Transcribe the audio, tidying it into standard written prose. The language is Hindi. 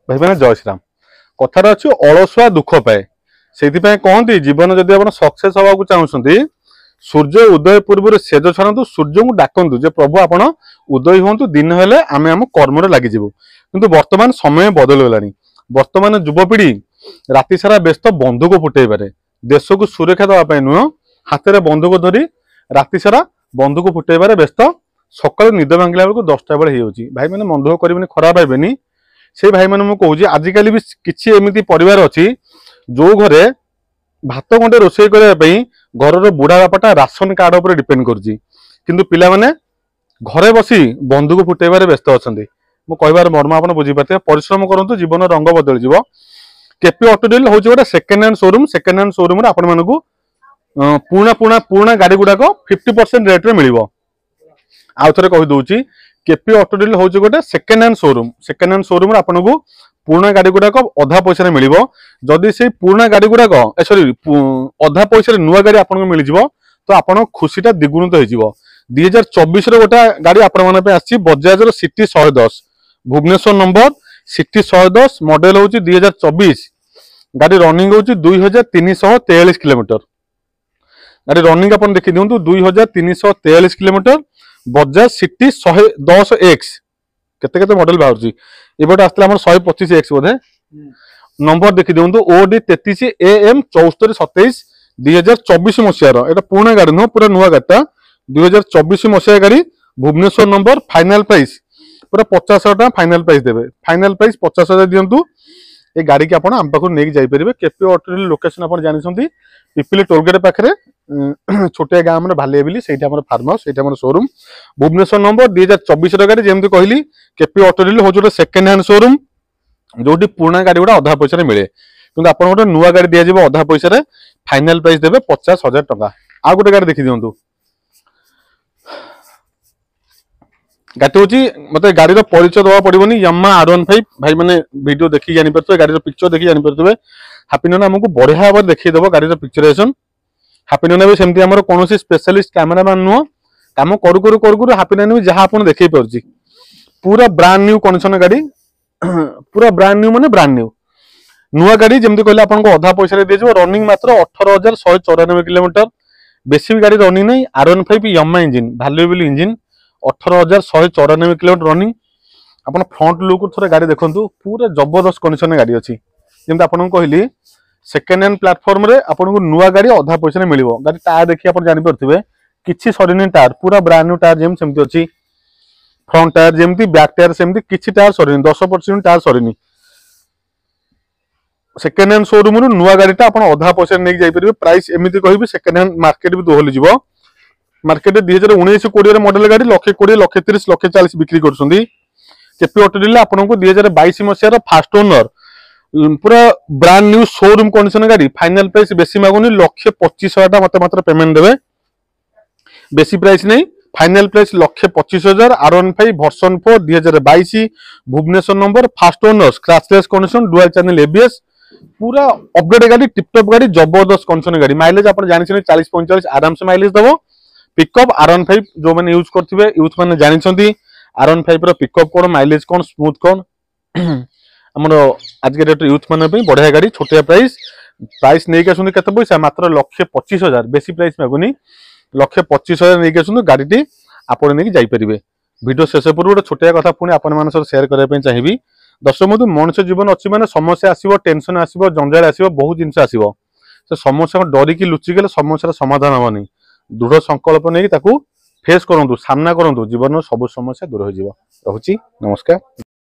भाई मैंने जय श्रीराम कथार अच्छी अलसुआ दुख पाए से कहती जीवन जदि आप सक्सेस हवा चाहते सूर्य उदय पूर्व सेज छाड़ू सूर्य को डाकतु जे प्रभु आप उदय हूँ दिन हेले आम आम कर्म लगिजु किंतु वर्तमान समय बदल गला वर्तमान युवपीढ़ी राति सारा व्यस्त बंधुक फुटेबारे देश को सुरक्षा देवाई नुह हाथ में बंधुक धरी राति सारा बंधुक फुटेबारे व्यस्त सकाल निद भांगिला बेलू 10टा बेले हो भाई मैंने मन दुख करेंगे खराब भावेनि से भाई मैंने मुझे कहूँ आजिकल भी किसी एमती परिवार अच्छी जो घरे भात गंटे रोषे करने घर बुढ़ा बापाटा राशन कार्ड उपर डिपेंड करुँच पिला माने घरे बसी बंधुक फुटेबारे व्यस्त अच्छा मु कहबार मर्म आप बुझीपारे परिश्रम करूँ जीवन रंग बदल जाव केपी ऑटो डील हूँ गोटे सेकेंड हैंड शोरूम आपण मानू पुराना गाड़ी गुड़ाक 50% रेट रे मिल आउ थे कहीदे केपी ऑटो डील हूँ गोटे सेकेंड हैंड शोरूम आपन को पुराना गाड़ी गुड़ाक अधा पैसा मिल जदि से पुराना गाड़ी गुड़ाक सॉरी अधा पैसा नुआ गाड़ी आपको मिल तो आप खुशीटा द्विगुणित हो 2024 गोटे गाड़ी आपण Bajaj CT 110 Bhubaneswar number CT 110 model हूँ 2024 गाड़ी रनिंग हूँ 2343 किलोमीटर गाड़ी रनिंग आप देखी दिखाँ 2343 किलोमीटर बजाज सिटी 110X केते मॉडल बाहर एबट आसला 125X बोधे नंबर देखी दिखाँ OD 33 AM 7427 2024 मसीहार एटा पुराना गाड़ी नुह पूरा नुआ गाड़ीटा 2024 मसीहा गाड़ी भुवनेश्वर नंबर फाइनाल प्राइस पूरा 50,000 टका फाइनाल प्राइस देवे फाइनाल प्राइस 50,000 दिंतु ये गाड़ी की आप आम पाखु नहीं जापर केपी ऑटो लोकेशन आप जानते पिपिली टोलगेट पाखे छोटे गाँव में भालेबिली से फार्म हाउस से शोरूम भुवनेश्वर नंबर 2024 गाड़ी जमी कहली केपी ऑटो डील हूँ गोटे सेकेंड हैंड शोरूम जो पुराना गाड़ी गुड़ा अधा पैसा मिले कि आप गोटे नुआ गाड़ी दिज्व अधा पैसा फाइनाल प्राइस देवे 50,000 टका आ गोटे गाड़ी देखी दिंतु गाड़ी हूँ मत गाड़ी परिचय दवा पड़ोनी यामा R15 भाई मैंने वीडियो देखी जापर गाड़ी पिक्चर देखी जापर हापी नना आमको बढ़िया भाव देखीदेव गाड़ी पिक्चरेसन हापी नना भी सेमती आम कौन स्पेशलिस्ट कैमेरामैन नुह कम करू करू करू करू हापी नना भी जहाँ आप देखे पार्टी पूरा ब्रांड न्यू कंडीशन गाड़ी पूरा ब्रांड न्यू माने ब्रांड न्यू नुआ गाड़ी जमी कहले आपको अधा पैसा दिज्व रनिंग मात्र 18,194 किलोमीटर बेसी भी गाड़ी रनिंग नहीं R15 यामा इंजिन भाल्युएबल इंजिन 18,194 किलोमीटर रनिंग आप फ्रंट लुक थोड़े गाड़ी देखो पूरा जबरदस्त कंडीशन गाड़ी अच्छी जमी आपको कहली सेकेंड हैंड प्लाटफॉर्म रे आपको नुआ गाड़ी अधा पैसा मिल गाड़ी टायर देखिए आप जानीपे किसी सरीनी टायर पूरा ब्रांड न्यू टायर जमी सेमती अच्छी फ्रंट टायर जमी बैक टायर सेमती किसी टायर सरीनी 10% टायर सरीनी सेकेंड हैंड शोरूम नुआ गाड़ीटा आप अधा पैसा नहीं जापर प्राइस एमती कह सेकेंड हैंड मार्केट भी दोहली जीव मार्केट 2019-20 मॉडल गाड़ी 1,20,00,000 1,30,00,000 1,40,000 बिक्री करपी ऑटो डील आपको 2022 मसीहार फास्ट ओनर पूरा ब्रांड न्यू शोरूम कंडीशन गाड़ी फाइनाल प्राइस बेसी मागुनी 1,25,000 मत मात्र पेमेंट देवे बेसी प्राइस नहीं final price 1,25,000 R15 version 4 2022 Bhubaneswar number first owner scratchless condition dual channel ABS पूरा अपडेट गाड़ी टिपटॉप गाड़ी जबरदस्त कंडीशन गाड़ी माइलेज आप जानते 40-45 आराम से माइलेज दबो पिकअप R15 जो मैंने यूज करते यूथ मैंने जानते R15 पिकअप कौन माइलेज कौन स्मूथ कौन आमर आज के डेट यूथ मान बढ़िया गाड़ी छोटिया प्राइस नहीं आसुँच के पैसा मात्र 1,25,000 बेसी प्राइस मागुनी 1,25,000 नहीं आसुँच गाड़ी आप जापर वीडियो शेष पूर्व गोटे छोटिया कथा पुणी आपण सेयार करने चाहिए दर्शक बंधु मनुष्य जीवन अच्छी मैंने समस्या आसो टेंशन आसो जंजाल आसो बहुत जिन आसो से समस्या डरिकी लुचिगले समस्या समाधान हेनी दृढ़ संकल्प नहीं फेस करूँ सामना करूँ जीवन सब समस्या दूर हो। नमस्कार।